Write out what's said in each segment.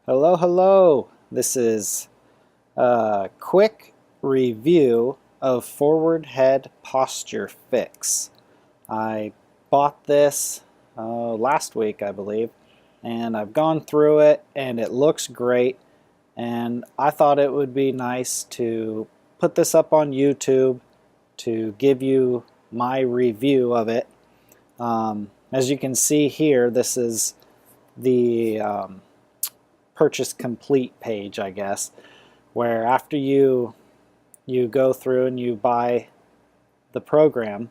Hello, hello. This is a quick review of Forward Head Posture Fix. I bought this last week, I believe, and I've gone through it and it looks great. And I thought it would be nice to put this up on YouTube to give you my review of it. As you can see here, this is the purchase complete page, I guess, where after you go through and you buy the program,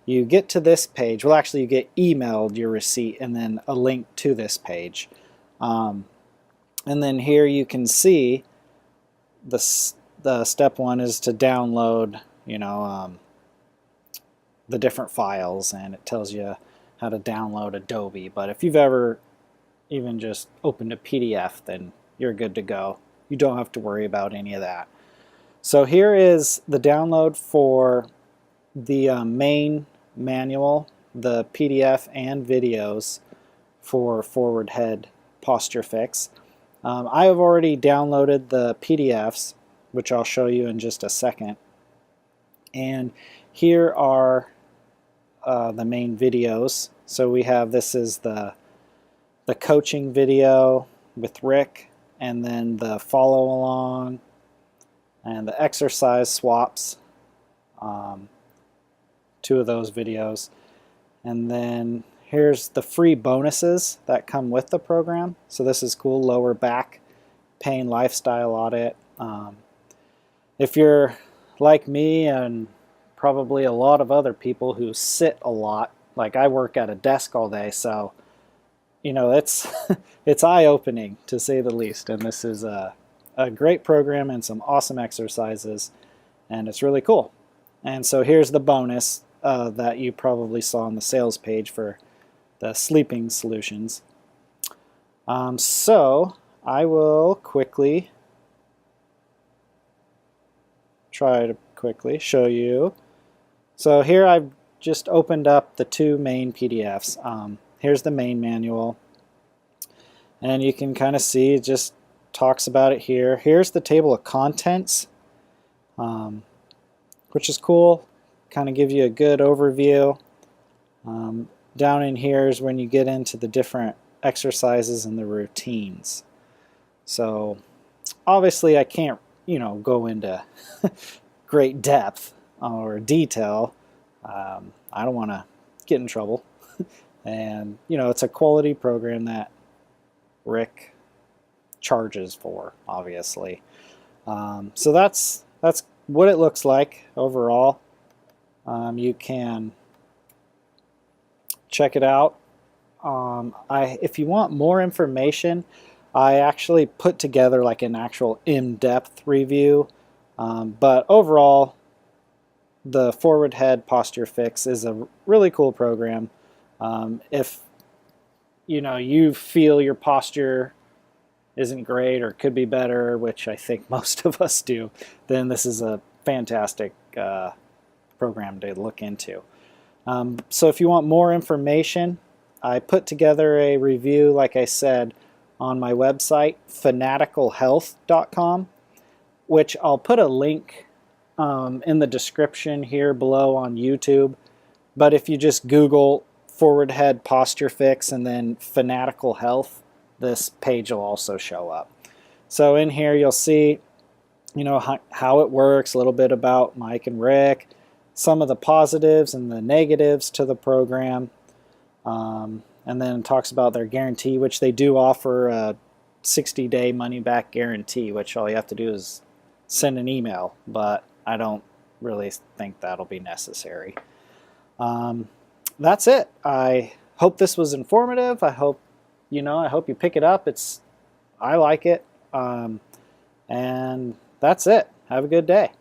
you get to this page. Well, actually, you get emailed your receipt and then a link to this page. And then here you can see the step one is to download, the different files, and it tells you how to download Adobe. But if you've ever even just opened a PDF, then you're good to go. You don't have to worry about any of that. So here is the download for the main manual, the PDF and videos for Forward Head Posture Fix. I have already downloaded the PDFs, which I'll show you in just a second. And here are the main videos. So we have, this is the coaching video with Rick, and then the follow along and the exercise swaps, two of those videos. And then here's the free bonuses that come with the program. So this is cool: lower back pain lifestyle audit. If you're like me and probably a lot of other people who sit a lot, like I work at a desk all day, so it's it's eye-opening to say the least. And this is a great program and some awesome exercises, and it's really cool. And so here's the bonus that you probably saw on the sales page for the sleeping solutions. So I will quickly try to quickly show you. So here I've just opened up the two main PDFs. Here's the main manual, and you can kind of see it just talks about it here. Here's the table of contents, which is cool. Kind of gives you a good overview. Down in here is when you get into the different exercises and the routines. So obviously I can't go into great depth or detail. I don't want to get in trouble. And it's a quality program that Rick charges for, obviously. So that's what it looks like overall. You can check it out. If you want more information, I actually put together like an actual in-depth review. But overall, the Forward Head Posture Fix is a really cool program. If you feel your posture isn't great or could be better, which I think most of us do, then this is a fantastic program to look into. So if you want more information, I put together a review, like I said, on my website, fanaticalhealth.com, which I'll put a link in the description here below on YouTube. But if you just Google Forward Head Posture Fix and then Fanatical Health, this page will also show up. So in here you'll see how it works, a little bit about Mike and Rick, some of the positives and the negatives to the program, and then it talks about their guarantee, which they do offer a 60-day money-back guarantee, which all you have to do is send an email, but I don't really think that'll be necessary. That's it. I hope this was informative. I hope you pick it up. I like it. And that's it. Have a good day.